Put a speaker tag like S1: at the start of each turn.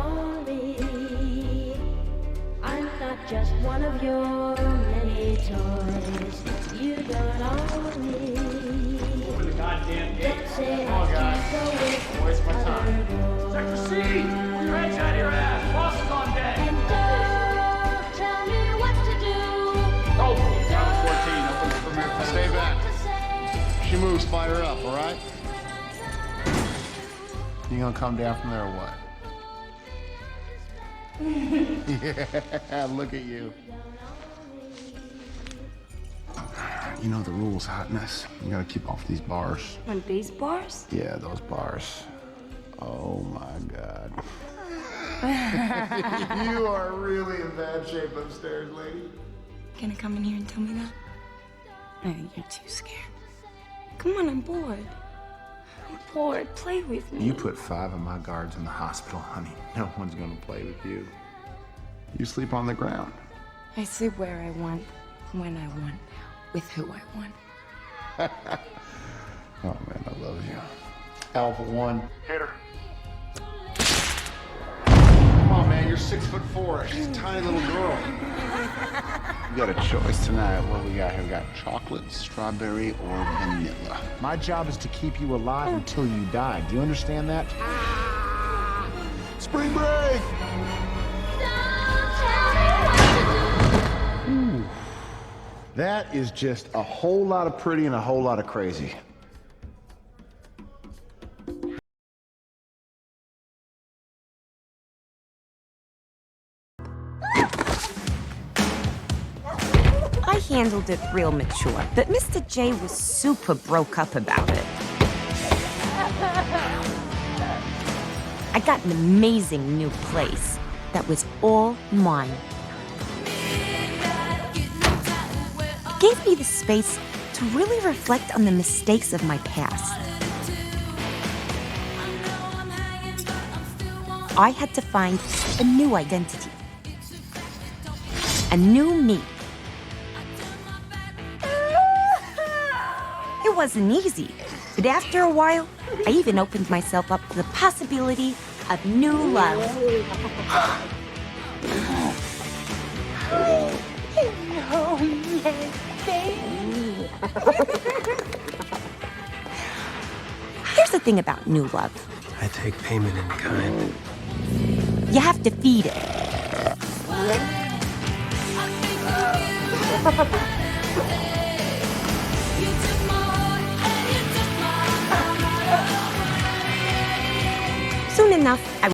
S1: own me. I'm not just one of your many toys. You don't own me.
S2: Open the goddamn gate.
S1: Don't say
S2: Oh,
S1: I
S2: God.
S1: can't go with
S2: Don't waste my time.
S1: other
S2: Sector
S1: boys.
S2: C! Pull your heads out of your ass. Boss is on deck.
S1: And don't tell me what to do.
S2: Oh, down 14. Open the premier.
S3: Stay back.
S1: To say
S3: She moves, fire her up, all right? You gonna come down from there or what? Yeah, look at you. You know the rules, hotness. You gotta keep off these bars.
S4: On these bars?
S3: Yeah, those bars. Oh my God. You are really in bad shape upstairs, lady.
S4: Gonna come in here and tell me that? No, you're too scared. Come on, I'm bored. I'm bored. Play with me.
S3: You put 5 of my guards in the hospital, honey. No one's gonna play with you. You sleep on the ground.
S4: I sleep where I want, when I want, with who I want.
S3: Oh man, I love you. Alpha 1. Hit her. Come on, man, you're 6'4". She's a tiny little girl. You got a choice tonight. What we got here? We got chocolate, strawberry, or vanilla. My job is to keep you alive until you die. Do you understand that? Spring break! Ooh. That is just a whole lot of pretty and a whole lot of crazy.
S4: I handled it real mature, but Mr. J was super broke up about it. I got an amazing new place that was all mine. Gave me the space to really reflect on the mistakes of my past. I had to find a new identity, a new me. It wasn't easy, but after a while, I even opened myself up to the possibility of new love. Here's the thing about new love.
S5: I take payment in kind.
S4: You have to feed it. Soon enough, I